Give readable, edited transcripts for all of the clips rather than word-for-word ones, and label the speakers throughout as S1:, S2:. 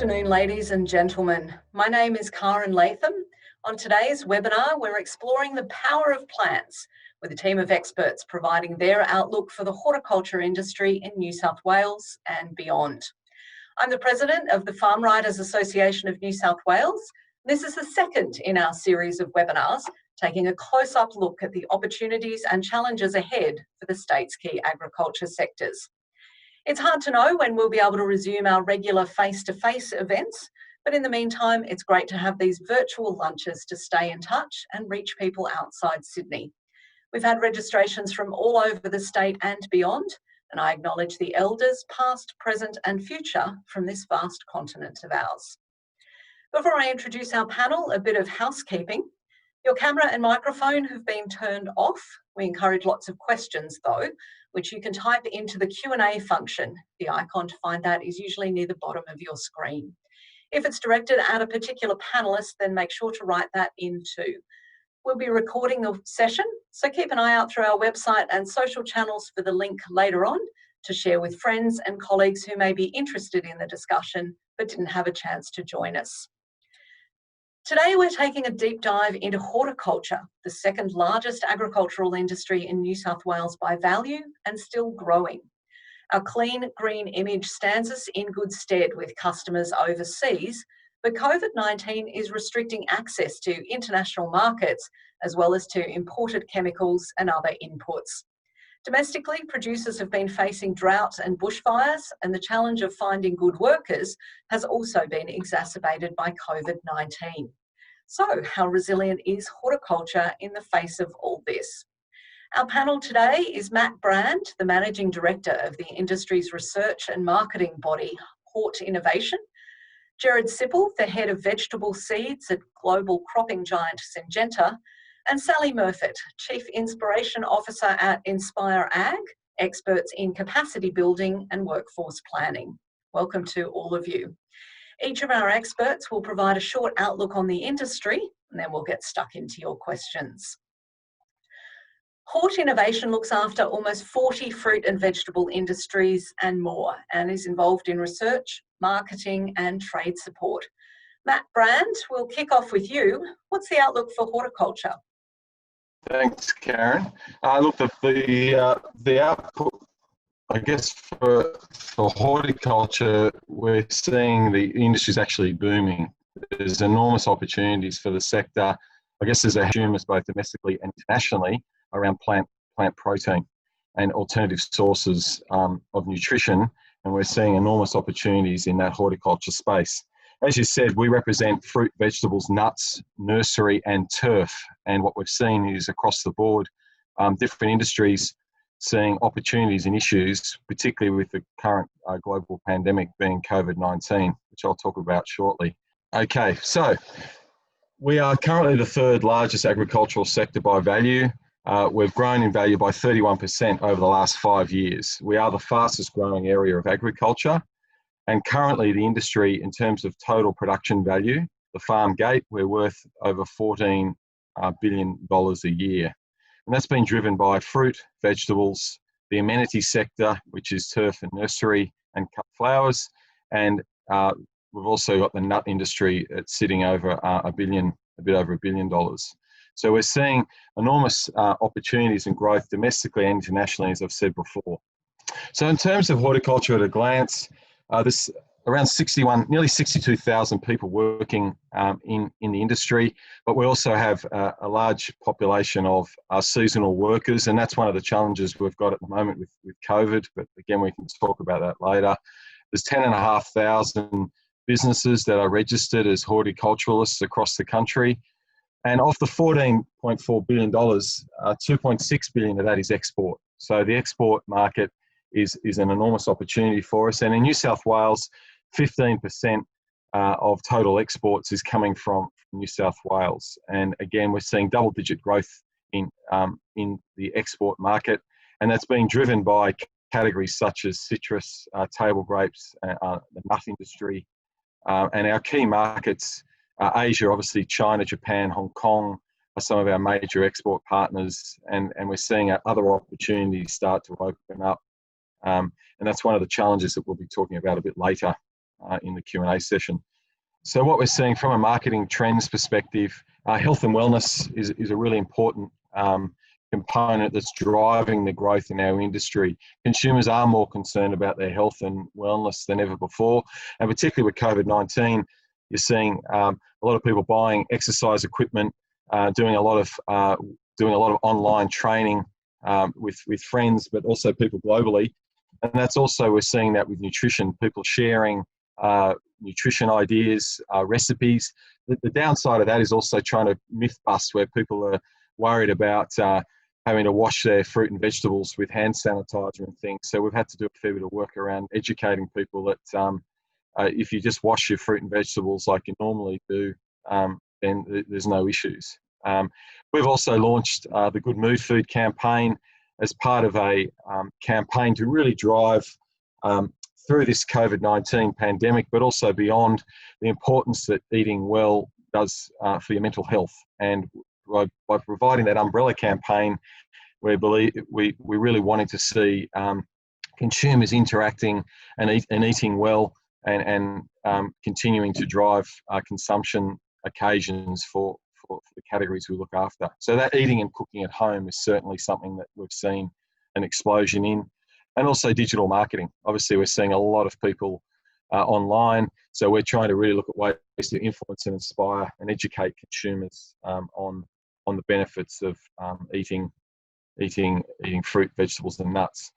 S1: afternoon, ladies and gentlemen. My name is Karen Latham. On today's webinar, we're exploring the power of plants with a team of experts providing their outlook for the horticulture industry in New South Wales and beyond. I'm the president of the Farm Writers Association of New South Wales. This is the second in our series of webinars, taking a close-up look at the opportunities and challenges ahead for the state's key agriculture sectors. It's hard to know when we'll be able to resume our regular face-to-face events, but in the meantime, it's great to have these virtual lunches to stay in touch and reach people outside Sydney. We've had registrations from all over the state and beyond, and I acknowledge the elders, past, present and future from this vast continent of ours. Before I introduce our panel, a bit of housekeeping. Your camera and microphone have been turned off. We encourage lots of questions though, which you can type into the Q&A function. The icon to find that is usually near the bottom of your screen. If it's directed at a particular panelist, then make sure to write that in too. We'll be recording the session, so keep an eye out through our website and social channels for the link later on to share with friends and colleagues who may be interested in the discussion but didn't have a chance to join us. Today, we're taking a deep dive into horticulture, the second largest agricultural industry in New South Wales by value and still growing. Our clean, green image stands us in good stead with customers overseas, but COVID-19 is restricting access to international markets as well as to imported chemicals and other inputs. Domestically, producers have been facing drought and bushfires, and the challenge of finding good workers has also been exacerbated by COVID-19. So, how resilient is horticulture in the face of all this? Our panel today is Matt Brand, the Managing Director of the industry's research and marketing body, Hort Innovation, Gerard Sippel, the Head of Vegetable Seeds at global cropping giant Syngenta, and Sally Murfet, Chief Inspiration Officer at Inspire Ag, experts in capacity building and workforce planning. Welcome to all of you. Each of our experts will provide a short outlook on the industry, and then we'll get stuck into your questions. Hort Innovation looks after almost 40 fruit and vegetable industries and more, and is involved in research, marketing and trade support. Matt Brand, we'll kick off with you. What's the outlook for horticulture?
S2: Thanks, Karen. Look, the output, I guess, for horticulture, we're seeing the industry's actually booming. There's enormous opportunities for the sector. I guess there's a humus both domestically and internationally around plant protein and alternative sources of nutrition, and we're seeing enormous opportunities in that horticulture space. As you said, we represent fruit, vegetables, nuts, nursery and turf. And what we've seen is across the board, different industries seeing opportunities and issues, particularly with the current global pandemic being COVID-19, which I'll talk about shortly. Okay, so we are currently the third largest agricultural sector by value. We've grown in value by 31% over the last 5 years. We are the fastest growing area of agriculture. And currently the industry, in terms of total production value, the farm gate, we're worth over $14 billion a year. And that's been driven by fruit, vegetables, the amenity sector, which is turf and nursery and cut flowers. And we've also got the nut industry sitting over a bit over $1 billion. So we're seeing enormous opportunities and growth domestically and internationally, as I've said before. So in terms of horticulture at a glance, there's around nearly 62,000 people working in the industry, but we also have a large population of seasonal workers, and that's one of the challenges we've got at the moment with COVID, but again, we can talk about that later. There's 10,500 businesses that are registered as horticulturalists across the country, and of the $14.4 billion, 2.6 billion of that is export. So the export market is an enormous opportunity for us. And in New South Wales, 15% of total exports is coming from New South Wales. And again, we're seeing double-digit growth in the export market. And that's being driven by categories such as citrus, table grapes, the nut industry. And our key markets, Asia, obviously China, Japan, Hong Kong, are some of our major export partners. And we're seeing other opportunities start to open up. And that's one of the challenges that we'll be talking about a bit later. in the Q&A session. So what we're seeing from a marketing trends perspective, health and wellness is a really important component that's driving the growth in our industry. Consumers are more concerned about their health and wellness than ever before, and particularly with COVID-19, you're seeing a lot of people buying exercise equipment, doing a lot of online training with friends, but also people globally. And that's also, we're seeing that with nutrition, people sharing nutrition ideas, recipes. The downside of that is also trying to myth bust where people are worried about having to wash their fruit and vegetables with hand sanitizer and things. So we've had to do a fair bit of work around educating people that if you just wash your fruit and vegetables like you normally do, then there's no issues. We've also launched the Good Mood Food campaign as part of a campaign to really drive through this COVID-19 pandemic, but also beyond, the importance that eating well does for your mental health. And by providing that umbrella campaign, we really wanted to see consumers interacting and eating well and continuing to drive consumption occasions for the categories we look after. So that eating and cooking at home is certainly something that we've seen an explosion in. And also digital marketing. Obviously, we're seeing a lot of people online. So we're trying to really look at ways to influence and inspire and educate consumers on the benefits of eating fruit, vegetables, and nuts.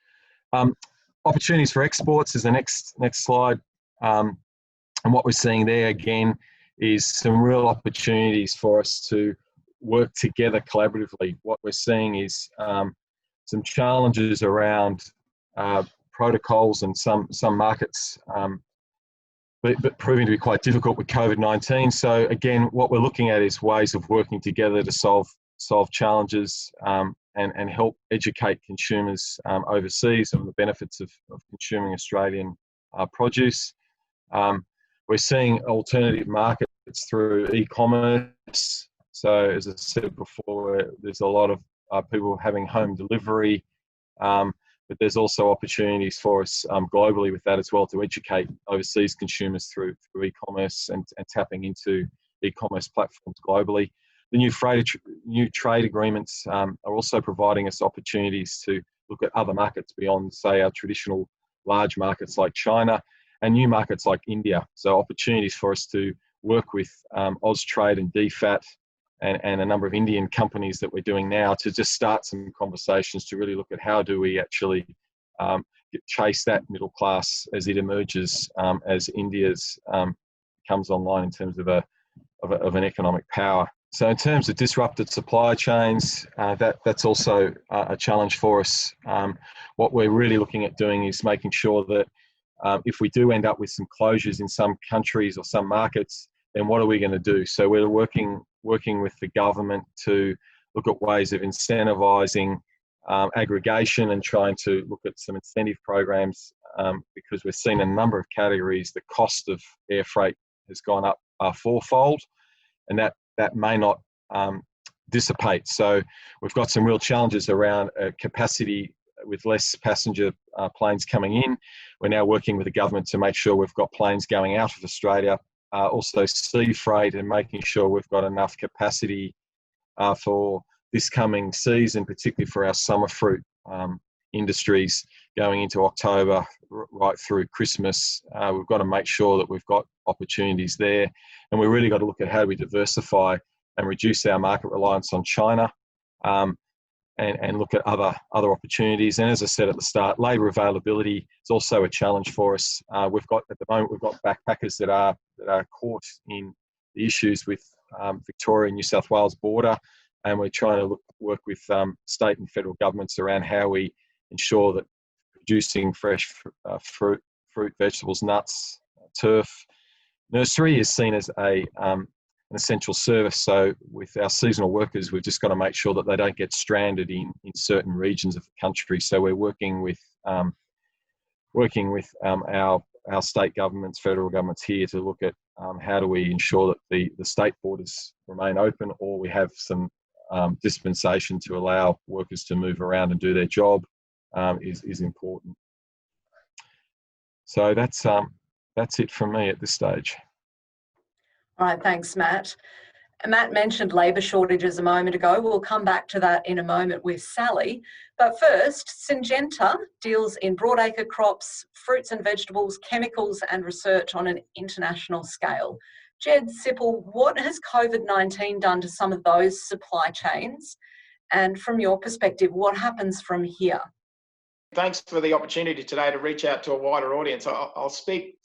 S2: Opportunities for exports is the next slide. And what we're seeing there again is some real opportunities for us to work together collaboratively. What we're seeing is some challenges around protocols and some markets, but proving to be quite difficult with COVID-19. So again, what we're looking at is ways of working together to solve challenges and help educate consumers overseas on the benefits of consuming Australian produce. We're seeing alternative markets through e-commerce. So as I said before, there's a lot of people having home delivery, but there's also opportunities for us globally with that as well to educate overseas consumers through e-commerce and tapping into e-commerce platforms globally. The new trade agreements are also providing us opportunities to look at other markets beyond, say, our traditional large markets like China and new markets like India. So opportunities for us to work with Austrade and DFAT and a number of Indian companies that we're doing now to just start some conversations to really look at how do we actually chase that middle class as it emerges, as India's comes online in terms of an economic power. So in terms of disrupted supply chains, that's also a challenge for us. What we're really looking at doing is making sure that if we do end up with some closures in some countries or some markets, then what are we going to do? So we're working with the government to look at ways of incentivising aggregation and trying to look at some incentive programs because we've seen a number of categories, the cost of air freight has gone up fourfold, and that may not dissipate. So we've got some real challenges around capacity with less passenger planes coming in. We're now working with the government to make sure we've got planes going out of Australia, also sea freight, and making sure we've got enough capacity for this coming season, particularly for our summer fruit industries going into October right through Christmas. We've got to make sure that we've got opportunities there, and we've really got to look at how we diversify and reduce our market reliance on China, and look at other opportunities. And as I said at the start, labour availability is also a challenge for us. At the moment we've got backpackers that are caught in the issues with Victoria and New South Wales border, and we're trying to work with state and federal governments around how we ensure that producing fresh fruit, vegetables, nuts, turf, nursery is seen as an essential service. So with our seasonal workers, we've just got to make sure that they don't get stranded in certain regions of the country. So we're working with our state governments, federal governments here to look at how do we ensure that the state borders remain open, or we have some dispensation to allow workers to move around and do their job is important. So that's that's it from me at this stage.
S1: All right, thanks, Matt. Matt mentioned labour shortages a moment ago. We'll come back to that in a moment with Sally. But first, Syngenta deals in broadacre crops, fruits and vegetables, chemicals and research on an international scale. Gerard Sippel, what has COVID-19 done to some of those supply chains? And from your perspective, what happens from here?
S3: Thanks for the opportunity today to reach out to a wider audience. I'll speak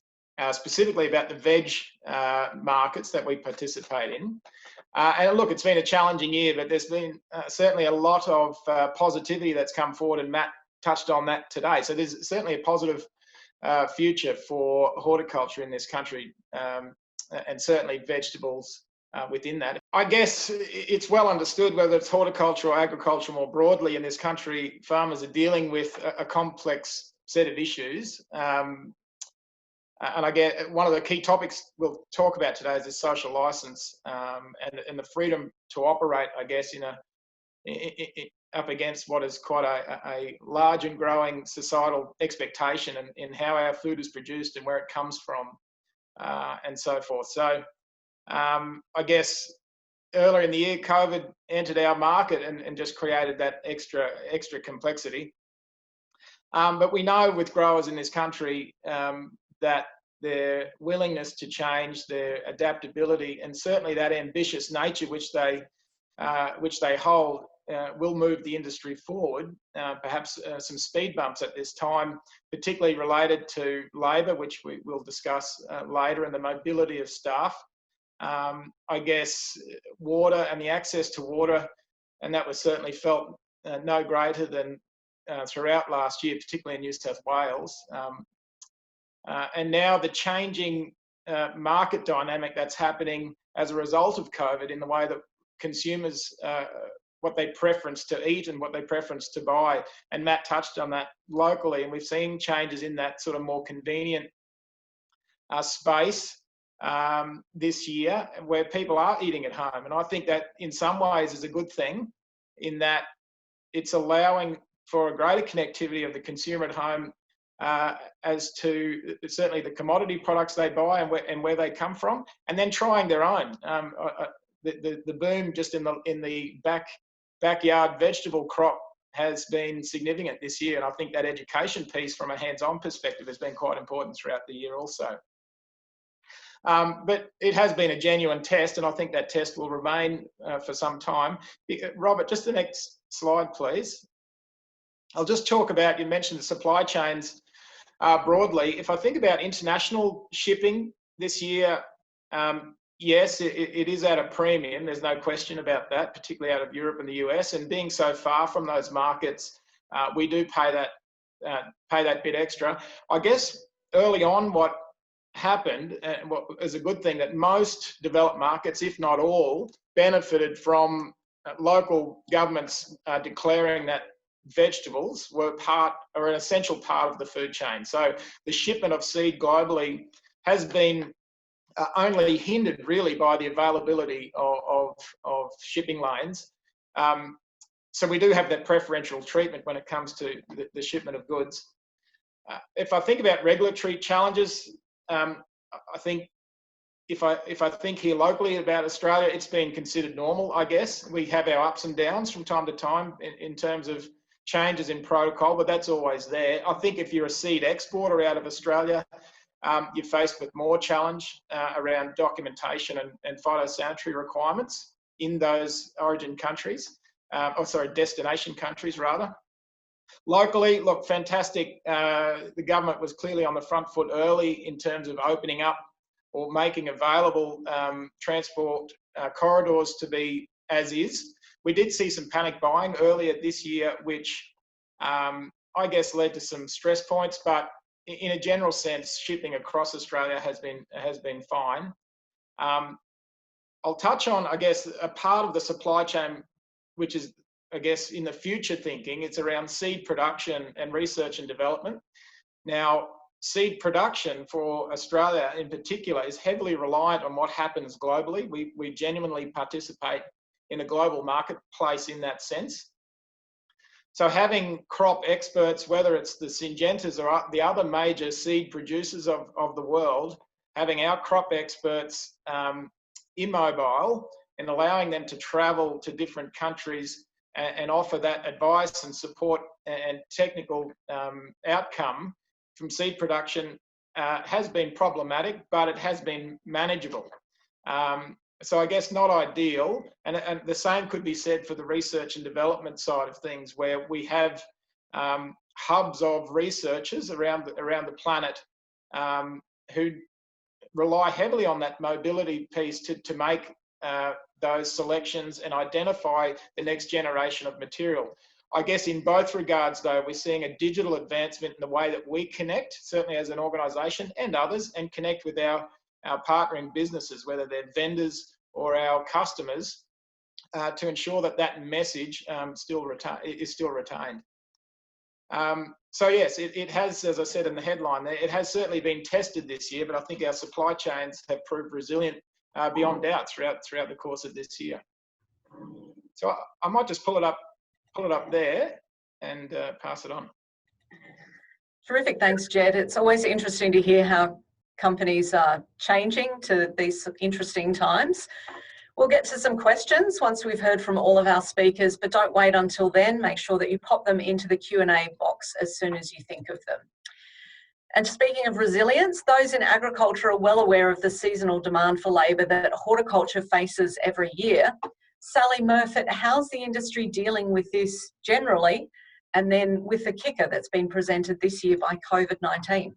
S3: specifically about the veg markets that we participate in. And look, it's been a challenging year, but there's been certainly a lot of positivity that's come forward, and Matt touched on that today. So there's certainly a positive future for horticulture in this country, and certainly vegetables within that. I guess it's well understood, whether it's horticulture or agriculture more broadly in this country, farmers are dealing with a complex set of issues. And I get one of the key topics we'll talk about today is the social license, and the freedom to operate, I guess, up against what is quite a large and growing societal expectation in how our food is produced and where it comes from, and so forth. So I guess earlier in the year, COVID entered our market and just created that extra complexity. But we know with growers in this country that their willingness to change, their adaptability, and certainly that ambitious nature which they hold will move the industry forward. Perhaps some speed bumps at this time, particularly related to labour, which we will discuss later, and the mobility of staff. I guess water and the access to water, and that was certainly felt no greater than throughout last year, particularly in New South Wales. And now the changing market dynamic that's happening as a result of COVID in the way that consumers, what they preference to eat and what they preference to buy. And Matt touched on that locally, and we've seen changes in that sort of more convenient space this year, where people are eating at home. And I think that in some ways is a good thing, in that it's allowing for a greater connectivity of the consumer at home as to certainly the commodity products they buy and where they come from, and then trying their own. The boom just in the backyard vegetable crop has been significant this year, and I think that education piece from a hands-on perspective has been quite important throughout the year also. But it has been a genuine test, and I think that test will remain for some time. Robert, just the next slide, please. I'll just talk about, you mentioned the supply chains broadly. If I think about international shipping this year, yes, it is at a premium. There's no question about that, particularly out of Europe and the US. And being so far from those markets, we do pay that bit extra. I guess early on, what happened, and what is a good thing, that most developed markets, if not all, benefited from local governments declaring that vegetables were an essential part of the food chain. So the shipment of seed globally has been only hindered really by the availability of shipping lanes. So we do have that preferential treatment when it comes to the shipment of goods. If I think about regulatory challenges, I think if I think here locally about Australia, it's been considered normal, I guess. We have our ups and downs from time to time in terms of changes in protocol, but that's always there. I think if you're a seed exporter out of Australia, you're faced with more challenge around documentation and phytosanitary requirements in those origin countries, destination countries rather. Locally, look, fantastic. The government was clearly on the front foot early in terms of opening up or making available transport corridors to be as is. We did see some panic buying earlier this year, which I guess led to some stress points, but in a general sense, shipping across Australia has been fine. I'll touch on, I guess, a part of the supply chain, which is, I guess, in the future thinking. It's around seed production and research and development. Now, seed production for Australia in particular is heavily reliant on what happens globally. We genuinely participate in a global marketplace in that sense. So having crop experts, whether it's the Syngentas or the other major seed producers of the world, having our crop experts immobile and allowing them to travel to different countries and offer that advice and support and technical outcome from seed production has been problematic, but it has been manageable. So I guess not ideal, and the same could be said for the research and development side of things, where we have hubs of researchers around the planet who rely heavily on that mobility piece to make those selections and identify the next generation of material. I guess in both regards, though, we're seeing a digital advancement in the way that we connect, certainly as an organisation and others, and connect with our partnering businesses, whether they're vendors or our customers, to ensure that that message is still retained. So yes, it has, as I said in the headline, it has certainly been tested this year, but I think our supply chains have proved resilient beyond doubt throughout the course of this year. So I might just pull it up there and pass it on.
S1: Terrific, thanks, Jed. It's always interesting to hear how companies are changing to these interesting times. We'll get to some questions once we've heard from all of our speakers, but don't wait until then. Make sure that you pop them into the Q&A box as soon as you think of them. And speaking of resilience, those in agriculture are well aware of the seasonal demand for labour that horticulture faces every year. Sally Murfet, how's the industry dealing with this generally, and then with the kicker that's been presented this year by COVID-19?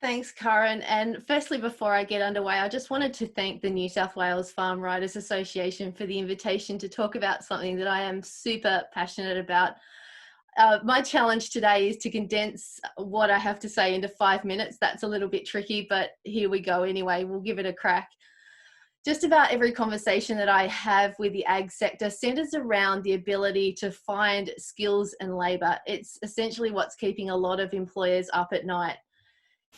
S4: Thanks, Karen. And firstly, before I get underway, I just wanted to thank the New South Wales Farm Writers Association for the invitation to talk about something that I am super passionate about. My challenge today is to condense what I have to say into 5 minutes. That's a little bit tricky, but here we go anyway. We'll give it a crack. Just about every conversation that I have with the ag sector centres around the ability to find skills and labour. It's essentially what's keeping a lot of employers up at night.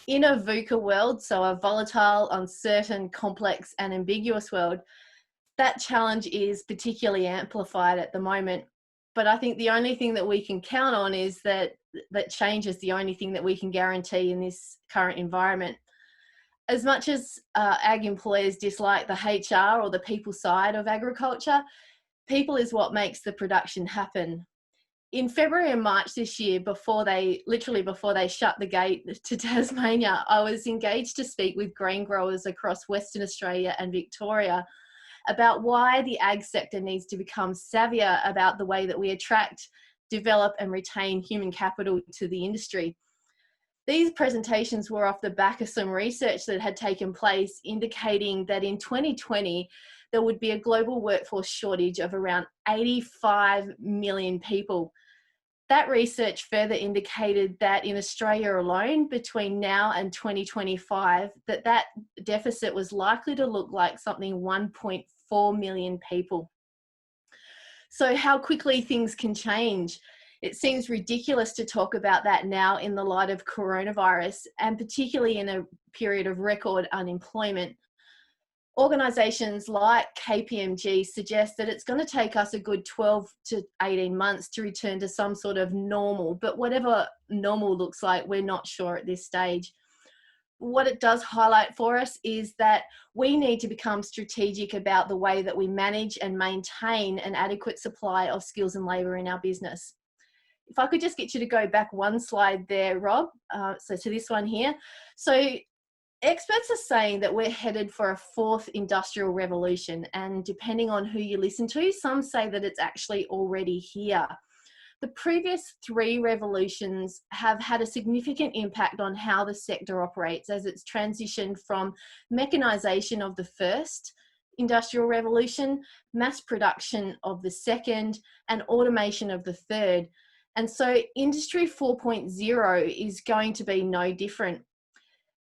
S4: In a VUCA world, so a volatile, uncertain, complex and ambiguous world, that challenge is particularly amplified at the moment. But I think the only thing that we can count on is that change is the only thing that we can guarantee in this current environment. As much as ag employers dislike the HR or the people side of agriculture, people is what makes the production happen. In February and March this year, before they shut the gate to Tasmania, I was engaged to speak with grain growers across Western Australia and Victoria about why the ag sector needs to become savvier about the way that we attract, develop and retain human capital to the industry. These presentations were off the back of some research that had taken place indicating that in 2020, there would be a global workforce shortage of around 85 million people. That research further indicated that in Australia alone, between now and 2025, that deficit was likely to look like something 1.4 million people. So how quickly things can change. It seems ridiculous to talk about that now in the light of coronavirus, and particularly in a period of record unemployment. Organisations like KPMG suggest that it's going to take us a good 12 to 18 months to return to some sort of normal, but whatever normal looks like, we're not sure at this stage. What it does highlight for us is that we need to become strategic about the way that we manage and maintain an adequate supply of skills and labour in our business. If I could just get you to go back one slide there, Rob, so to this one here. So experts are saying that we're headed for a fourth industrial revolution, and depending on who you listen to, some say that it's actually already here. The previous three revolutions have had a significant impact on how the sector operates as it's transitioned from mechanisation of the first industrial revolution, mass production of the second, and automation of the third. And so Industry 4.0 is going to be no different.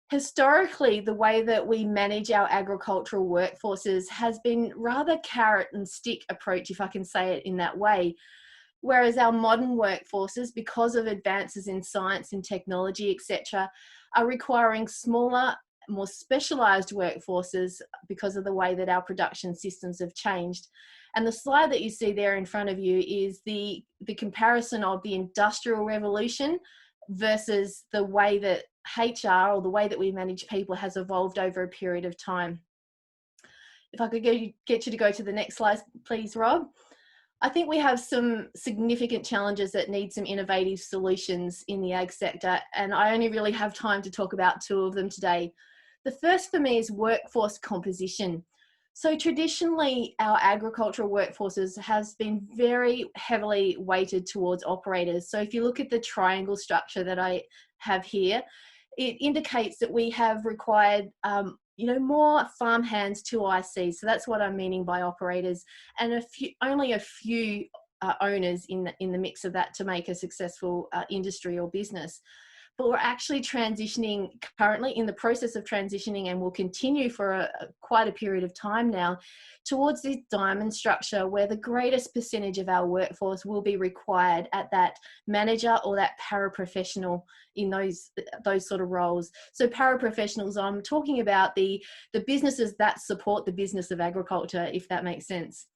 S4: Historically, the way that we manage our agricultural workforces has been rather carrot and stick approach, if I can say it in that way. Whereas our modern workforces, because of advances in science and technology, etc., are requiring smaller, more specialised workforces because of the way that our production systems have changed. And the slide that you see there in front of you is the comparison of the Industrial Revolution versus the way that HR, or the way that we manage people, has evolved over a period of time. If I could get you to go to the next slide, please, Rob. I think we have some significant challenges that need some innovative solutions in the ag sector, and I only really have time to talk about two of them today. The first for me is workforce composition. So traditionally, our agricultural workforces has been very heavily weighted towards operators. So if you look at the triangle structure that I have here, it indicates that we have required more farm hands to IC. So that's what I'm meaning by operators, and only a few owners in the mix of that to make a successful industry or business. But we're actually transitioning, currently in the process of transitioning, and will continue for quite a period of time now, towards this diamond structure where the greatest percentage of our workforce will be required at that manager or that paraprofessional in those sort of roles. So paraprofessionals, I'm talking about the businesses that support the business of agriculture, if that makes sense.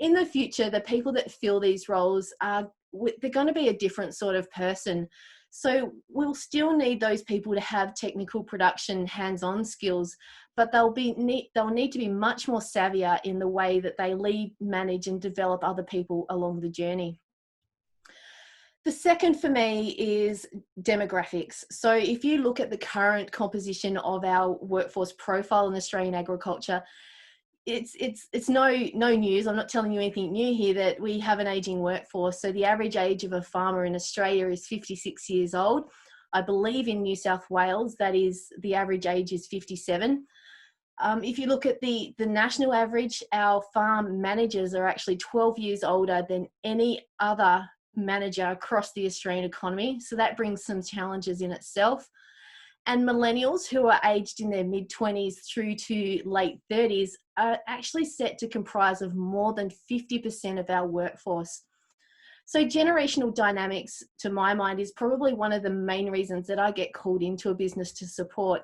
S4: In the future, the people that fill these roles they're going to be a different sort of person. So we'll still need those people to have technical production hands-on skills, but they'll need to be much more savvier in the way that they lead, manage and develop other people along the journey. The second for me is demographics. So if you look at the current composition of our workforce profile in Australian agriculture, it's no news. I'm not telling you anything new here that we have an aging workforce. So the average age of a farmer in Australia is 56 years old. I believe in New South Wales, that is, the average age is 57. If you look at the national average, our farm managers are actually 12 years older than any other manager across the Australian economy. So that brings some challenges in itself. And millennials, who are aged in their mid-20s through to late 30s, are actually set to comprise of more than 50% of our workforce. So generational dynamics, to my mind, is probably one of the main reasons that I get called into a business to support.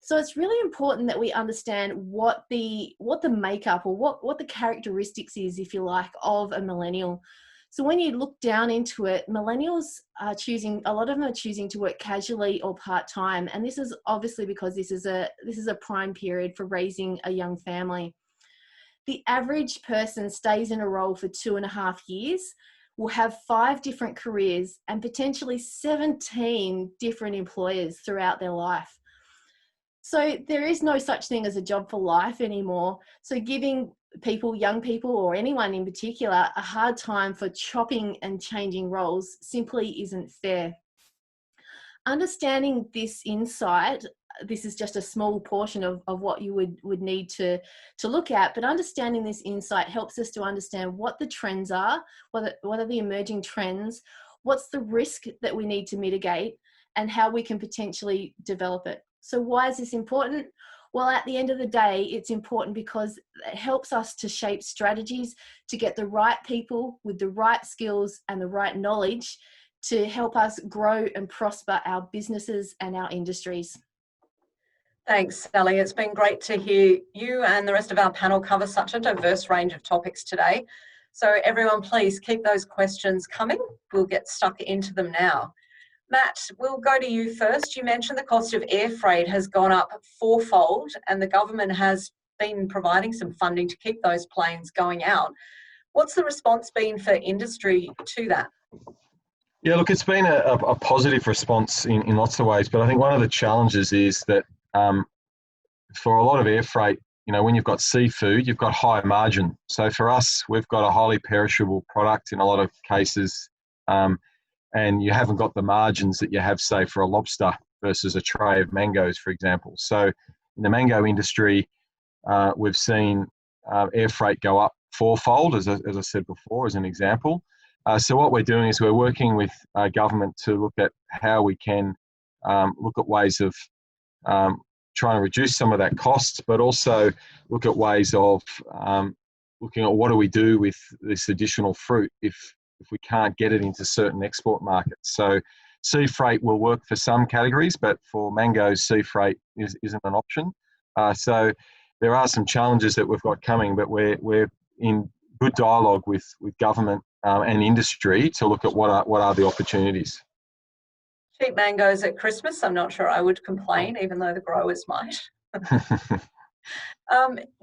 S4: So it's really important that we understand what the makeup, or what the characteristics is, if you like, of a millennial. So when you look down into it, millennials are a lot of them are choosing to work casually or part-time. And this is obviously because this is a prime period for raising a young family. The average person stays in a role for 2.5 years, will have 5 different careers and potentially 17 different employers throughout their life. So there is no such thing as a job for life anymore. So giving people, young people or anyone in particular, a hard time for chopping and changing roles simply isn't fair. Understanding this insight, this is just a small portion of what you would need to look at, but understanding this insight helps us to understand what the trends are, what are the emerging trends, what's the risk that we need to mitigate, and how we can potentially develop it. So why is this important? Well, at the end of the day, it's important because it helps us to shape strategies to get the right people with the right skills and the right knowledge to help us grow and prosper our businesses and our industries.
S1: Thanks, Sally. It's been great to hear you and the rest of our panel cover such a diverse range of topics today. So everyone, please keep those questions coming. We'll get stuck into them now. Matt, we'll go to you first. You mentioned the cost of air freight has gone up 4-fold, and the government has been providing some funding to keep those planes going out. What's the response been for industry to that?
S2: Yeah, look, it's been a positive response in lots of ways, but I think one of the challenges is that for a lot of air freight, when you've got seafood, you've got high margin. So for us, we've got a highly perishable product in a lot of cases, and you haven't got the margins that you have, say, for a lobster versus a tray of mangoes, for example. So in the mango industry, we've seen air freight go up 4-fold, as I said before, as an example. So what we're doing is we're working with government to look at how we can look at ways of trying to reduce some of that cost, but also look at ways of looking at what do we do with this additional fruit if we can't get it into certain export markets. So sea freight will work for some categories, but for mangoes, sea freight isn't an option. So there are some challenges that we've got coming, but we're in good dialogue with government and industry to look at what are the opportunities.
S1: Cheap mangoes at Christmas, I'm not sure I would complain, even though the growers might.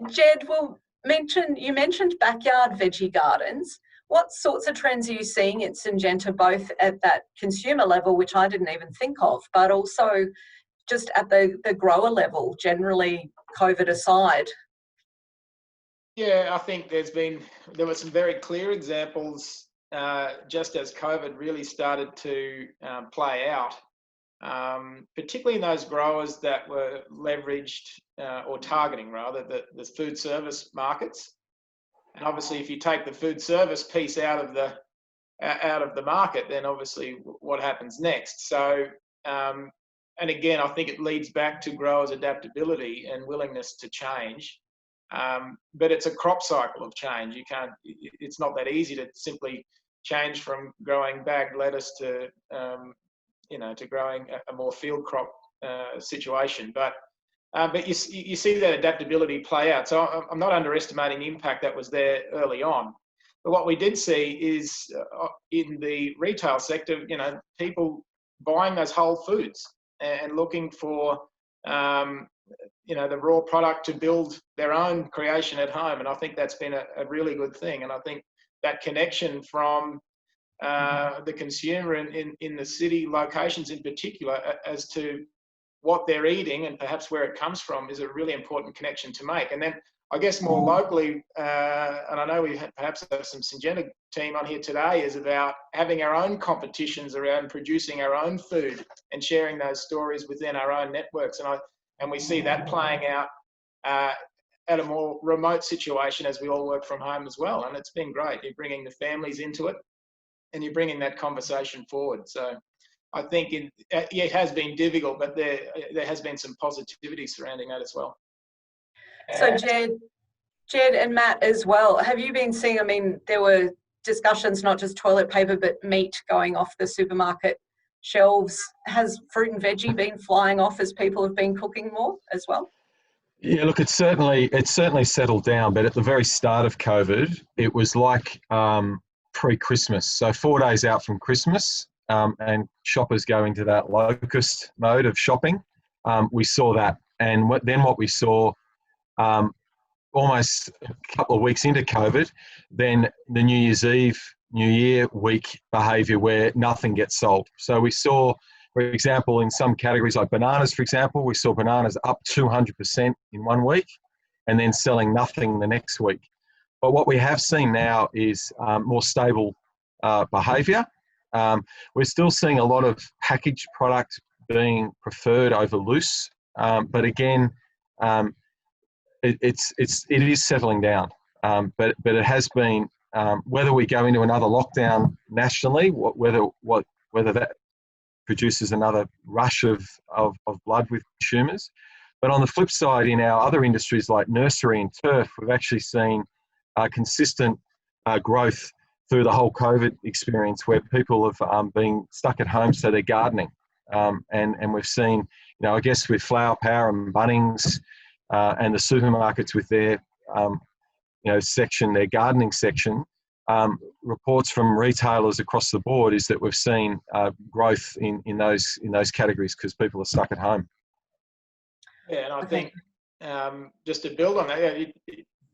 S1: Jed, you mentioned backyard veggie gardens. What sorts of trends are you seeing at Syngenta, both at that consumer level, which I didn't even think of, but also just at the grower level, generally, COVID aside?
S3: Yeah, I think there were some very clear examples just as COVID really started to play out, particularly in those growers that were leveraged or targeting rather the food service markets. And obviously, if you take the food service piece out of the market, then obviously what happens next? So, and again, I think it leads back to growers' adaptability and willingness to change. But it's a crop cycle of change. It's not that easy to simply change from growing bagged lettuce to growing a more field crop situation. But you see that adaptability play out. So I'm not underestimating the impact that was there early on. But what we did see is in the retail sector, people buying those whole foods and looking for the raw product to build their own creation at home. And I think that's been a really good thing. And I think that connection from the consumer in the city locations in particular as to what they're eating and perhaps where it comes from is a really important connection to make. And then I guess more locally, and I know we perhaps have some Syngenta team on here today, is about having our own competitions around producing our own food and sharing those stories within our own networks. And we see that playing out at a more remote situation as we all work from home as well. And it's been great. You're bringing the families into it and you're bringing that conversation forward. So I think it has been difficult, but there has been some positivity surrounding that as well.
S1: So Jed and Matt as well, have you been seeing, there were discussions, not just toilet paper, but meat going off the supermarket shelves. Has fruit and veggie been flying off as people have been cooking more as well?
S2: Yeah, look, it's certainly settled down, but at the very start of COVID, it was like pre-Christmas. So 4 days out from Christmas, and shoppers go into that locust mode of shopping. We saw that. And then what we saw almost a couple of weeks into COVID, then the New Year's Eve, New Year week behaviour where nothing gets sold. So we saw, for example, in some categories like bananas, for example, we saw bananas up 200% in 1 week and then selling nothing the next week. But what we have seen now is more stable behaviour. We're still seeing a lot of packaged product being preferred over loose, but again, it is settling down. But it has been, whether we go into another lockdown nationally, whether that produces another rush of blood with consumers. But on the flip side, in our other industries like nursery and turf, we've actually seen consistent growth through the whole COVID experience where people have been stuck at home, so they're gardening. And we've seen, I guess with Flower Power and Bunnings and the supermarkets with their, section, their gardening section, reports from retailers across the board is that we've seen growth in those categories because people are stuck at home.
S3: Yeah, and I think just to build on that,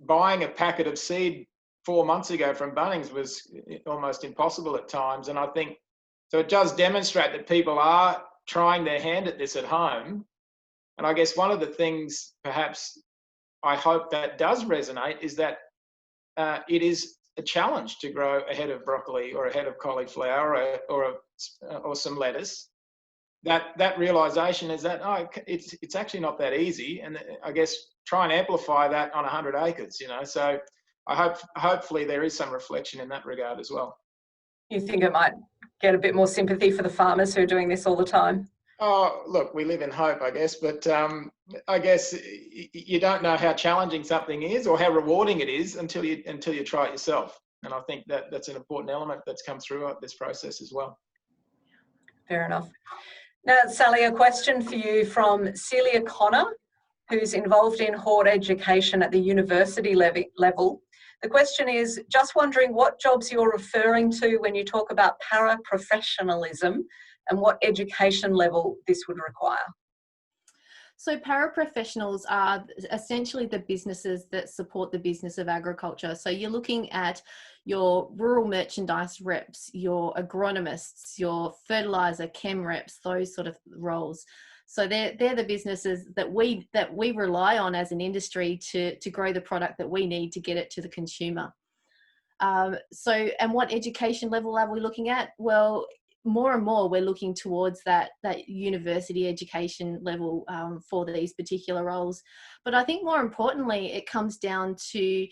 S3: buying a packet of seed 4 months ago from Bunnings was almost impossible at times. And I think, so it does demonstrate that people are trying their hand at this at home. And I guess one of the things perhaps I hope that does resonate is that it is a challenge to grow a head of broccoli or a head of cauliflower or some lettuce. That realization is that it's actually not that easy, and I guess try and amplify that on 100 acres. So I hopefully there is some reflection in that regard as well.
S1: You think it might get a bit more sympathy for the farmers who are doing this all the time?
S3: Oh, look, we live in hope, I guess, but I guess you don't know how challenging something is or how rewarding it is until you try it yourself. And I think that's an important element that's come throughout this process as well.
S1: Fair enough. Now, Sally, a question for you from Celia Connor, who's involved in Hort education at the university level. The question is, just wondering what jobs you're referring to when you talk about paraprofessionalism and what education level this would require.
S4: So paraprofessionals are essentially the businesses that support the business of agriculture. So you're looking at your rural merchandise reps, your agronomists, your fertilizer chem reps, those sort of roles. So they're the businesses that we rely on as an industry to grow the product that we need to get it to the consumer. And what education level are we looking at? Well, more and more we're looking towards that university education level for these particular roles. But I think more importantly, it comes down to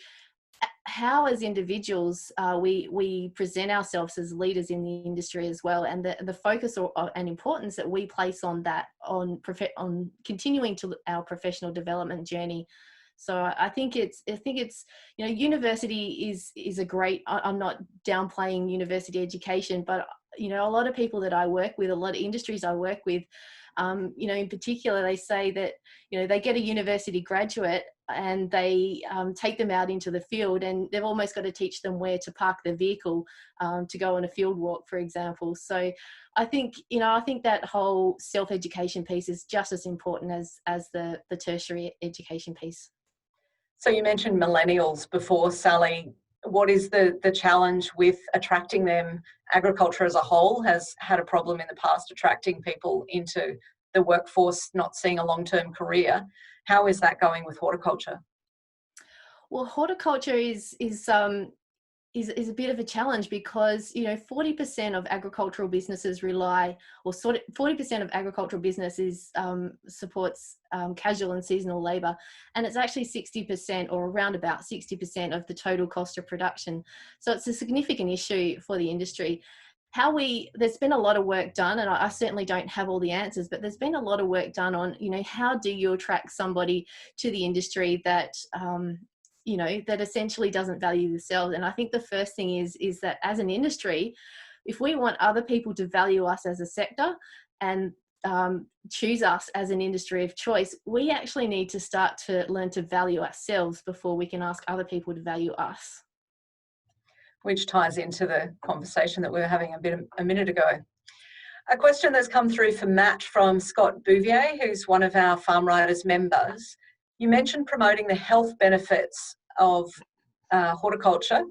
S4: how as individuals we present ourselves as leaders in the industry as well, and the focus and importance that we place on that, on continuing to our professional development journey. So I think it's university is a great, I'm not downplaying university education, but a lot of people that I work with, a lot of industries I work with, in particular, they say that, they get a university graduate and they take them out into the field, and they've almost got to teach them where to park their vehicle to go on a field walk, for example. So I think that whole self-education piece is just as important as the tertiary education piece.
S1: So you mentioned millennials before, Sally. What is the challenge with attracting them? Agriculture as a whole has had a problem in the past attracting people into the workforce, not seeing a long-term career. How is that going with horticulture?
S4: Well, horticulture is a bit of a challenge because 40% of agricultural businesses rely, or 40% of agricultural businesses supports casual and seasonal labour, and it's actually 60% or around about 60% of the total cost of production. So it's a significant issue for the industry. There's been a lot of work done, and I certainly don't have all the answers, but there's been a lot of work done on how do you attract somebody to the industry that that essentially doesn't value themselves. And I think the first thing is that as an industry, if we want other people to value us as a sector and choose us as an industry of choice, we actually need to start to learn to value ourselves before we can ask other people to value us.
S1: Which ties into the conversation that we were having a minute ago. A question that's come through for Matt from Scott Bouvier, who's one of our Farm Riders members. You mentioned promoting the health benefits of horticulture.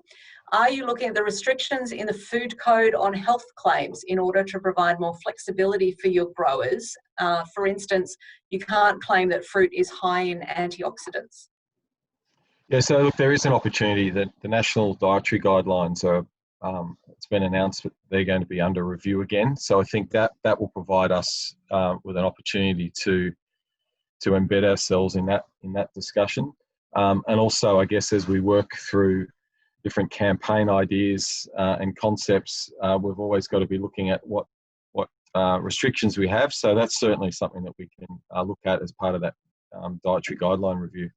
S1: Are you looking at the restrictions in the food code on health claims in order to provide more flexibility for your growers? For instance, you can't claim that fruit is high in antioxidants.
S2: Yeah, so look, there is an opportunity that the National Dietary Guidelines are, it's been announced that they're going to be under review again. So I think that will provide us with an opportunity to embed ourselves in that discussion. And also, I guess, as we work through different campaign ideas and concepts, we've always got to be looking at what restrictions we have. So that's certainly something that we can look at as part of that dietary guideline review.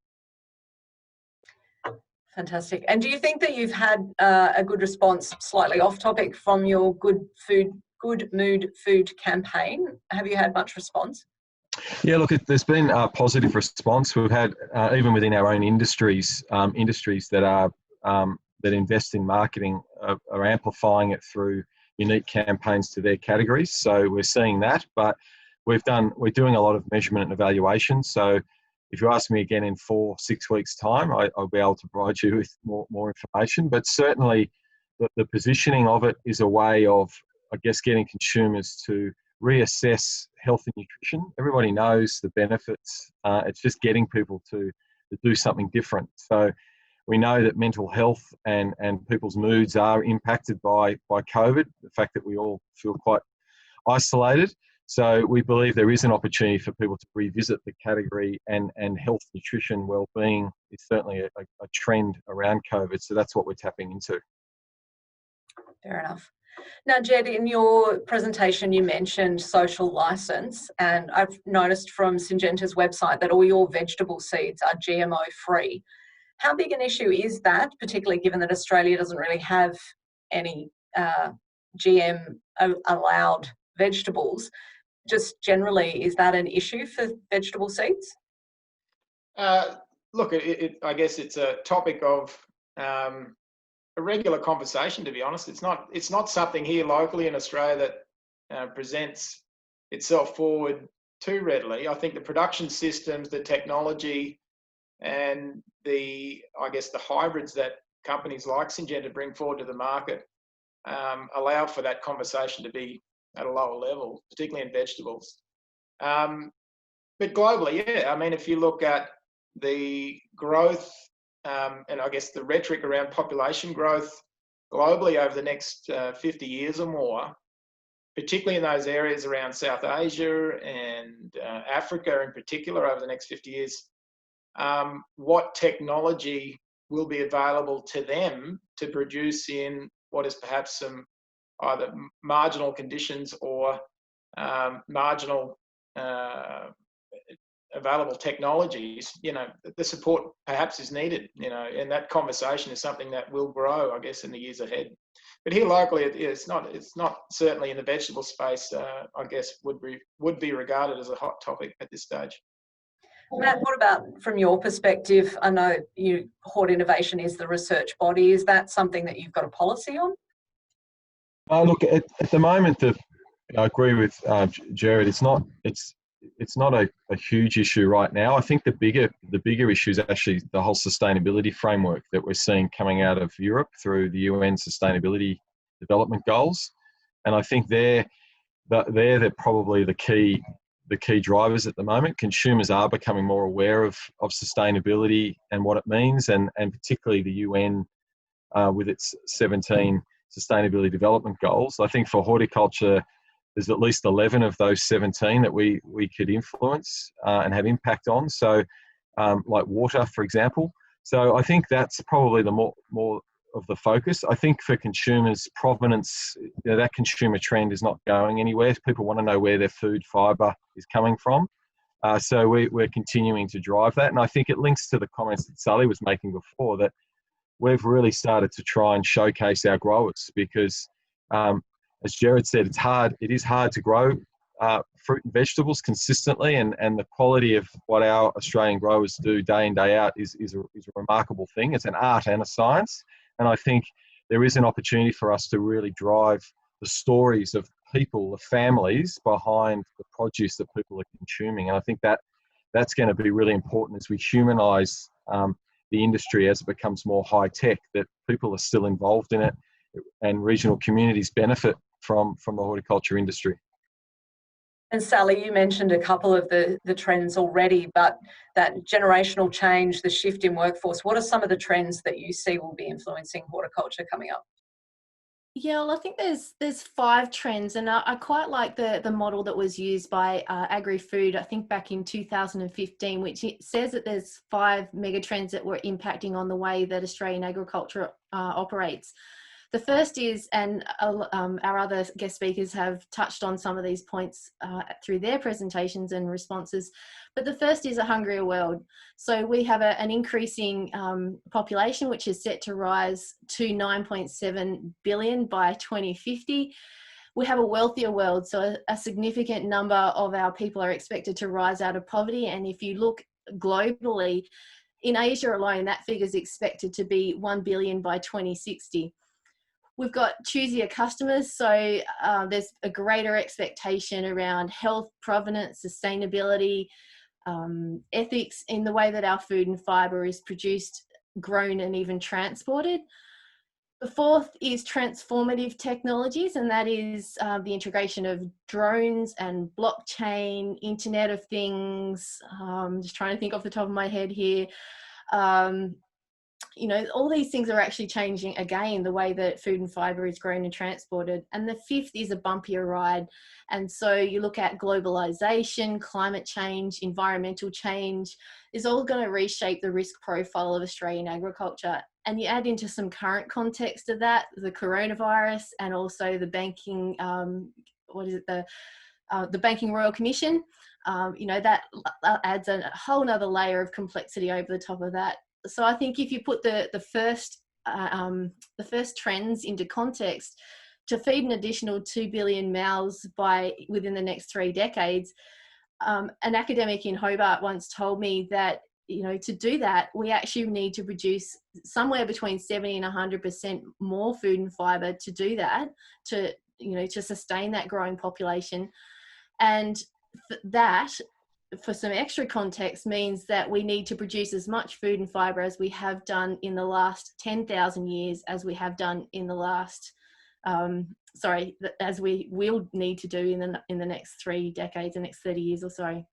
S1: Fantastic. And do you think that you've had a good response, slightly off topic, from your Good Mood Food campaign? Have you had much response?
S2: Yeah, look, there's been a positive response. We've had, even within our own industries that are that invest in marketing are amplifying it through unique campaigns to their categories. So we're seeing that, but we're doing a lot of measurement and evaluation. So if you ask me again in 4-6 weeks' time, I'll be able to provide you with more information. But certainly the positioning of it is a way of, I guess, getting consumers to reassess health and nutrition. Everybody knows the benefits. It's just getting people to do something different. So we know that mental health and people's moods are impacted by COVID, the fact that we all feel quite isolated. So we believe there is an opportunity for people to revisit the category, and health, nutrition, well-being is certainly a trend around COVID. So that's what we're tapping into.
S1: Fair enough. Now, Jed, in your presentation, you mentioned social license, and I've noticed from Syngenta's website that all your vegetable seeds are GMO free. How big an issue is that, particularly given that Australia doesn't really have any GM allowed vegetables? Just generally, is that an issue for vegetable seeds?
S3: Look, I guess it's a topic of a regular conversation, to be honest. It's not something here locally in Australia that presents itself forward too readily. I think the production systems, the technology, and the hybrids that companies like Syngenta bring forward to the market allow for that conversation to be at a lower level, particularly in vegetables. But globally, yeah, I mean, if you look at the growth and I guess the rhetoric around population growth globally over the next 50 years or more, particularly in those areas around South Asia and Africa in particular over the next 50 years, what technology will be available to them to produce in what is perhaps some either marginal conditions or marginal available technologies. You know, the support perhaps is needed, you know, and that conversation is something that will grow, I guess, in the years ahead. But here locally, it's not certainly in the vegetable space, I guess, would be regarded as a hot topic at this stage.
S1: Matt, what about from your perspective? I know Hort Innovation is the research body. Is that something that you've got a policy on?
S2: Look, at the moment, I agree with Gerard. It's not a huge issue right now. I think the bigger issue is actually the whole sustainability framework that we're seeing coming out of Europe through the UN Sustainability Development Goals, and I think they're probably the key drivers at the moment. Consumers are becoming more aware of sustainability and what it means, and particularly the UN with its 17 Sustainability Development Goals. I think for horticulture, there's at least 11 of those 17 that we could influence and have impact on. So, like water, for example. So I think that's probably the more of the focus. I think for consumers, provenance, that consumer trend is not going anywhere. People want to know where their food fibre is coming from. So we're continuing to drive that. And I think it links to the comments that Sally was making before, that we've really started to try and showcase our growers because, as Gerard said, it is hard to grow fruit and vegetables consistently, and the quality of what our Australian growers do day in, day out is a remarkable thing. It's an art and a science. And I think there is an opportunity for us to really drive the stories of people, the families behind the produce that people are consuming. And I think that's going to be really important as we humanise the industry as it becomes more high tech, that people are still involved in it and regional communities benefit from the horticulture industry.
S1: And Sally, you mentioned a couple of the trends already, but that generational change, the shift in workforce, what are some of the trends that you see will be influencing horticulture coming up?
S4: Yeah, well, I think there's 5 trends, and I quite like the model that was used by Agri-Food, I think back in 2015, which it says that there's 5 mega trends that were impacting on the way that Australian agriculture operates. The first is, and our other guest speakers have touched on some of these points through their presentations and responses, but the first is a hungrier world. So we have an increasing population, which is set to rise to 9.7 billion by 2050. We have a wealthier world, so a significant number of our people are expected to rise out of poverty. And if you look globally, in Asia alone, that figure is expected to be 1 billion by 2060. We've got choosier customers, so there's a greater expectation around health, provenance, sustainability, ethics in the way that our food and fibre is produced, grown and even transported. The fourth is transformative technologies, and that is the integration of drones and blockchain, Internet of Things. I'm just trying to think off the top of my head here. You know, all these things are actually changing again the way that food and fibre is grown and transported. And the fifth is a bumpier ride. And so you look at globalisation, climate change, environmental change is all going to reshape the risk profile of Australian agriculture. And you add into some current context of that, the coronavirus and also the banking, the Banking Royal Commission, you know, that adds a whole nother layer of complexity over the top of that. So I think if you put the first trends into context, to feed an additional 2 billion mouths within the next 3 decades, an academic in Hobart once told me that to do that, we actually need to produce somewhere between 70 and 100% more food and fiber to do that, to sustain that growing population. And that, for some extra context, means that we need to produce as much food and fiber as we have done in the last 10,000 years, as we have done in the last, as we will need to do in the next 3 decades, the next 30 years or so.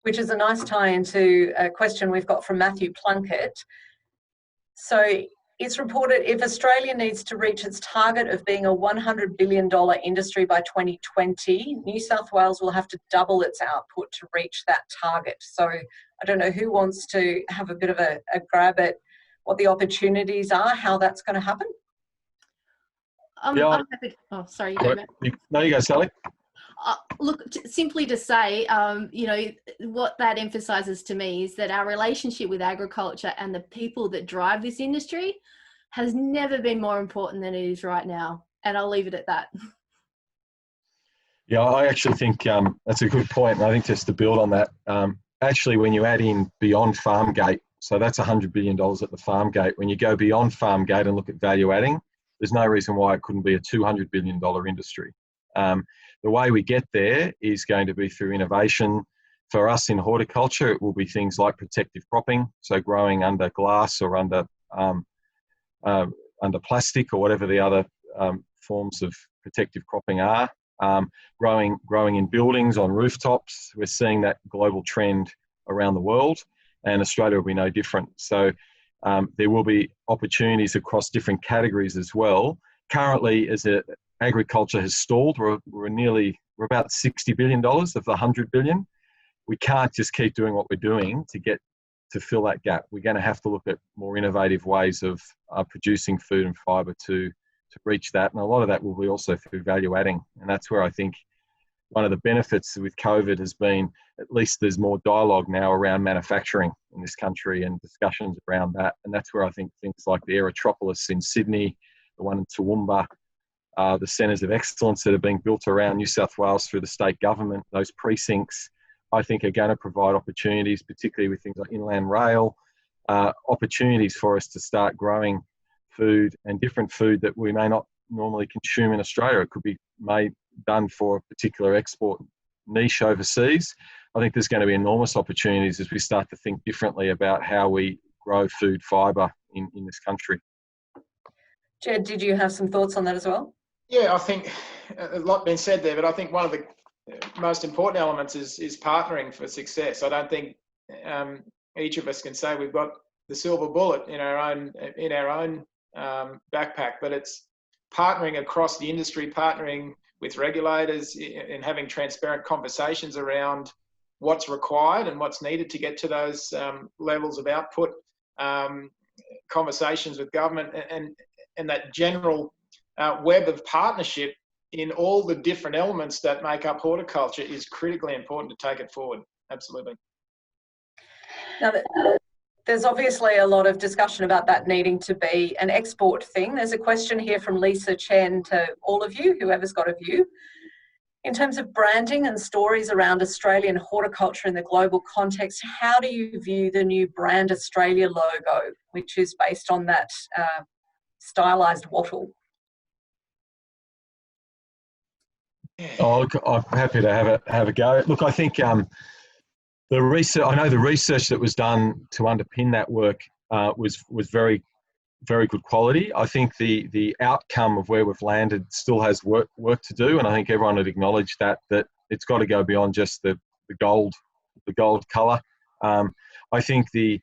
S1: Which is a nice tie into a question we've got from Matthew Plunkett. So it's reported if Australia needs to reach its target of being a $100 billion industry by 2020, New South Wales will have to double its output to reach that target. So I don't know who wants to have a bit of a grab at what the opportunities are, how that's going to happen.
S4: I'm happy. Oh, sorry. You go, Matt.
S2: No, you go, Sally.
S4: Look, simply to say, what that emphasises to me is that our relationship with agriculture and the people that drive this industry has never been more important than it is right now. And I'll leave it at that.
S2: Yeah, I actually think that's a good point. And I think just to build on that, actually, when you add in beyond farm gate, so that's $100 billion at the farm gate. When you go beyond farm gate and look at value adding, there's no reason why it couldn't be a $200 billion industry. The way we get there is going to be through innovation. For us in horticulture, it will be things like protective cropping, so growing under glass or under plastic or whatever the other forms of protective cropping are. Growing in buildings, on rooftops. We're seeing that global trend around the world, and Australia will be no different. So there will be opportunities across different categories as well. Currently, as agriculture has stalled, we're about $60 billion of the $100 billion. We can't just keep doing what we're doing to fill that gap. We're going to have to look at more innovative ways of producing food and fibre to reach that. And a lot of that will be also through value adding. And that's where I think one of the benefits with COVID has been, at least there's more dialogue now around manufacturing in this country and discussions around that. And that's where I think things like the Aerotropolis in Sydney, the one in Toowoomba, the centres of excellence that are being built around New South Wales through the state government, those precincts, I think are going to provide opportunities, particularly with things like inland rail, opportunities for us to start growing food and different food that we may not normally consume in Australia. It could be done for a particular export niche overseas. I think there's going to be enormous opportunities as we start to think differently about how we grow food fibre in this country.
S1: Jed, did you have some thoughts on that as well?
S3: Yeah, I think a lot been said there, but I think one of the most important elements is partnering for success. I don't think each of us can say we've got the silver bullet in our own backpack, but it's partnering across the industry, partnering with regulators, and having transparent conversations around what's required and what's needed to get to those levels of output, conversations with government, and that general web of partnership in all the different elements that make up horticulture is critically important to take it forward. Absolutely.
S1: Now, there's obviously a lot of discussion about that needing to be an export thing. There's a question here from Lisa Chen to all of you, whoever's got a view. In terms of branding and stories around Australian horticulture in the global context, how do you view the new Brand Australia logo, which is based on that stylised wattle?
S2: Oh, look, I'm happy to have a go. Look, I think the research that was done to underpin that work was very, very good quality. I think the outcome of where we've landed still has work to do, and I think everyone would acknowledge that it's got to go beyond just the gold colour. I think the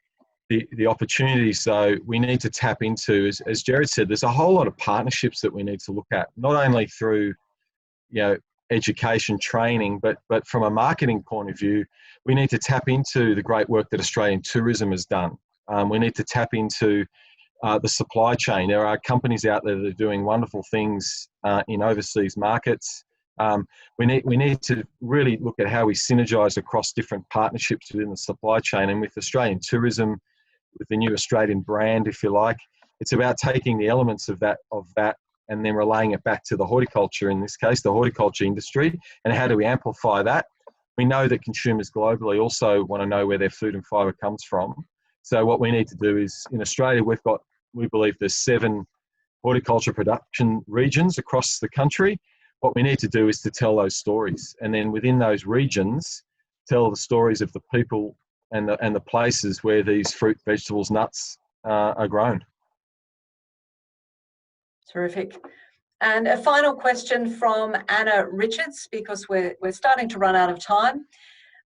S2: opportunities, though, we need to tap into, as Gerard said, there's a whole lot of partnerships that we need to look at, not only through education, training, but from a marketing point of view, we need to tap into the great work that Australian tourism has done. We need to tap into the supply chain. There are companies out there that are doing wonderful things in overseas markets. We need to really look at how we synergise across different partnerships within the supply chain, and with Australian tourism, with the new Australian brand, if you like. It's about taking the elements of that and then relaying it back to the horticulture, in this case, the horticulture industry, and how do we amplify that? We know that consumers globally also want to know where their food and fibre comes from. So what we need to do is, in Australia, we believe there's 7 horticulture production regions across the country. What we need to do is to tell those stories, and then within those regions, tell the stories of the people and the places where these fruit, vegetables, nuts are grown.
S1: Terrific. And a final question from Anna Richards, because we're starting to run out of time.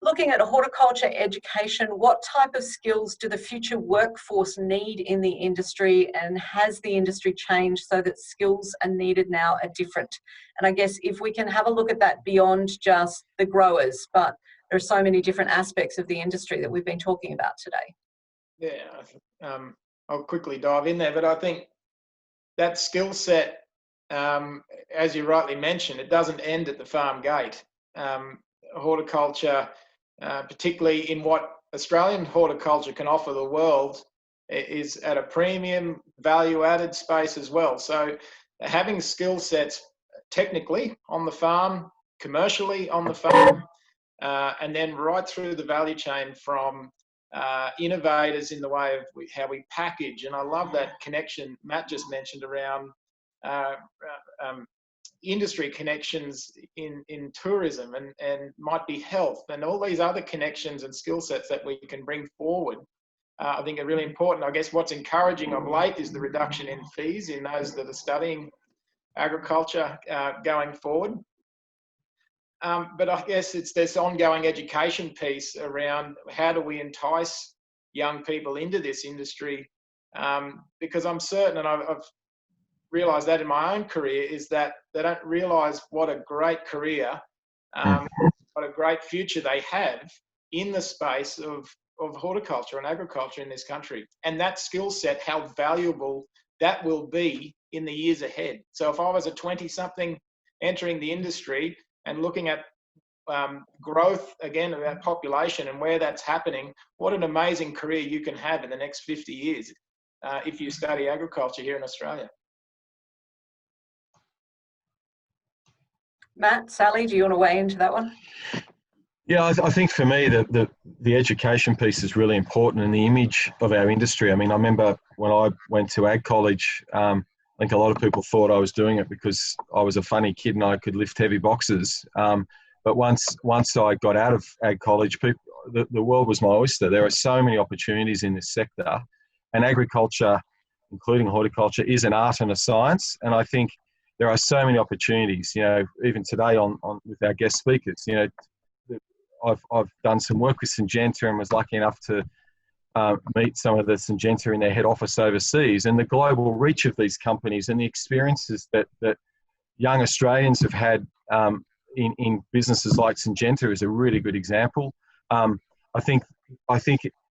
S1: Looking at horticulture education, what type of skills do the future workforce need in the industry, and has the industry changed so that skills are needed now are different? And I guess if we can have a look at that beyond just the growers, but there are so many different aspects of the industry that we've been talking about today.
S3: Yeah, I'll quickly dive in there, but I think that skill set, as you rightly mentioned, it doesn't end at the farm gate. Horticulture, particularly in what Australian horticulture can offer the world, is at a premium value-added space as well. So having skill sets technically on the farm, commercially on the farm, and then right through the value chain from innovators in the way of how we package. And I love that connection Matt just mentioned around industry connections in tourism and might be health, and all these other connections and skill sets that we can bring forward, I think are really important. I guess what's encouraging of late is the reduction in fees in those that are studying agriculture going forward. But I guess it's this ongoing education piece around how do we entice young people into this industry, because I'm certain, and I've realised that in my own career, is that they don't realise what a great career, what a great future they have in the space of horticulture and agriculture in this country. And that skill set, how valuable that will be in the years ahead. So if I was a 20-something entering the industry and looking at growth, again, of that population and where that's happening, what an amazing career you can have in the next 50 years if you study agriculture here in Australia.
S1: Matt, Sally, do you want to weigh into that one?
S2: Yeah, I think for me, the education piece is really important, and the image of our industry. I mean, I remember when I went to ag college, I think a lot of people thought I was doing it because I was a funny kid and I could lift heavy boxes. But once I got out of ag college, the world was my oyster. There are so many opportunities in this sector, and agriculture, including horticulture, is an art and a science. And I think there are so many opportunities. You know, even today on with our guest speakers, you know, I've done some work with Syngenta and was lucky enough to meet some of the Syngenta in their head office overseas, and the global reach of these companies and the experiences that young Australians have had in businesses like Syngenta is a really good example. I think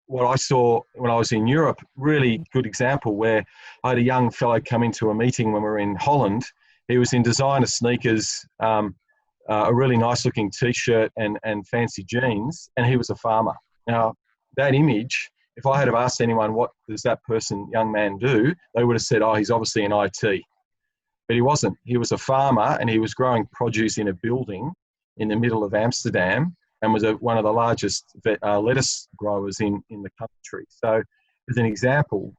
S2: what I saw when I was in Europe, really good example, where I had a young fellow come into a meeting when we were in Holland. He was in designer sneakers, a really nice looking t-shirt and fancy jeans, and he was a farmer. Now, that image, if I had have asked anyone, what does that young man do, they would have said, oh, he's obviously in IT. But he wasn't. He was a farmer, and he was growing produce in a building in the middle of Amsterdam, and was one of the largest lettuce growers in the country. So as an example,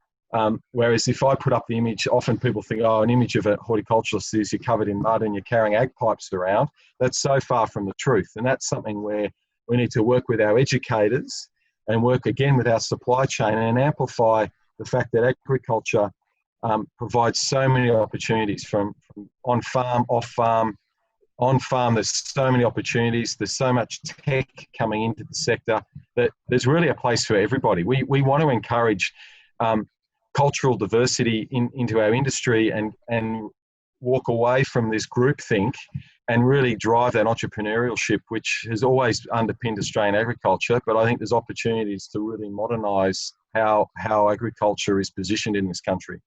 S2: whereas if I put up the image, often people think, oh, an image of a horticulturalist is you're covered in mud and you're carrying ag pipes around. That's so far from the truth. And that's something where we need to work with our educators and work again with our supply chain and amplify the fact that agriculture provides so many opportunities from on-farm, off-farm. On-farm, there's so many opportunities. There's so much tech coming into the sector that there's really a place for everybody. We want to encourage cultural diversity into our industry and walk away from this groupthink and really drive that entrepreneurship, which has always underpinned Australian agriculture. But I think there's opportunities to really modernise how agriculture is positioned in this country.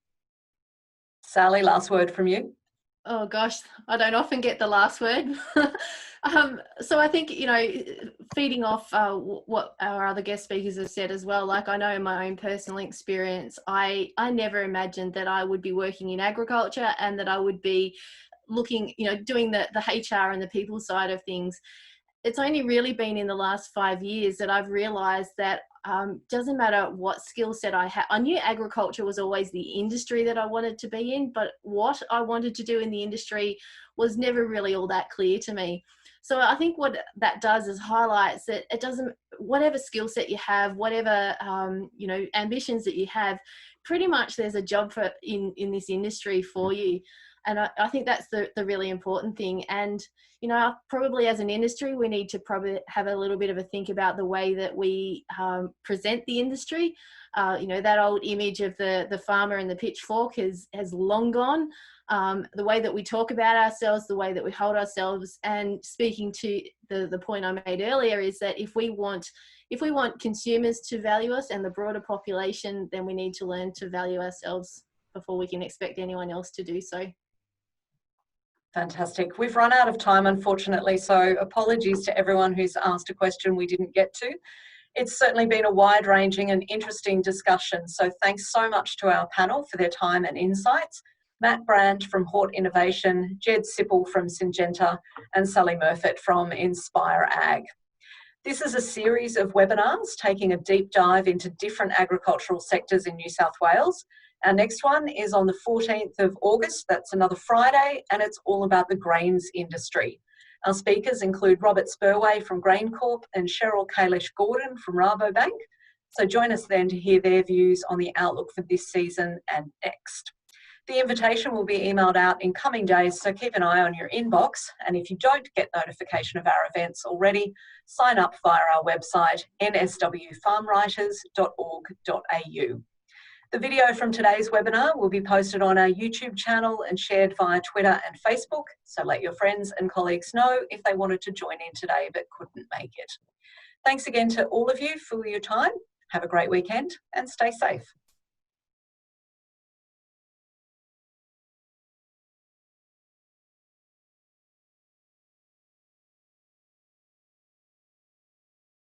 S1: Sally, last word from you.
S4: Oh gosh, I don't often get the last word. So I think, you know, feeding off what our other guest speakers have said as well, like I know in my own personal experience, I never imagined that I would be working in agriculture and that I would be looking, you know, doing the HR and the people side of things. it's only really been in the last 5 years that I've realised that doesn't matter what skill set I have. I knew agriculture was always the industry that I wanted to be in, but what I wanted to do in the industry was never really all that clear to me. So I think what that does is highlights that it doesn't, whatever skill set you have, whatever you know, ambitions that you have, pretty much there's a job for in this industry for you. And I think that's the really important thing. And, you know, probably as an industry, we need to probably have a little bit of a think about the way that we present the industry. You know, that old image of the farmer and the pitchfork has long gone. The way that we talk about ourselves, the way that we hold ourselves, and speaking to the point I made earlier is that if we want consumers to value us and the broader population, then we need to learn to value ourselves before we can expect anyone else to do so.
S1: Fantastic. We've run out of time, unfortunately, so apologies to everyone who's asked a question we didn't get to. It's certainly been a wide-ranging and interesting discussion, so thanks so much to our panel for their time and insights. Matt Brand from Hort Innovation, Gerard Sippel from Syngenta, and Sally Murfet from Inspire Ag. This is a series of webinars taking a deep dive into different agricultural sectors in New South Wales. Our next one is on the 14th of August, that's another Friday, and it's all about the grains industry. Our speakers include Robert Spurway from GrainCorp and Cheryl Kalish-Gordon from Rabobank. So join us then to hear their views on the outlook for this season and next. The invitation will be emailed out in coming days, so keep an eye on your inbox. And if you don't get notification of our events already, sign up via our website, nswfarmwriters.org.au. The video from today's webinar will be posted on our YouTube channel and shared via Twitter and Facebook, so let your friends and colleagues know if they wanted to join in today but couldn't make it. Thanks again to all of you for your time. Have a great weekend and stay safe.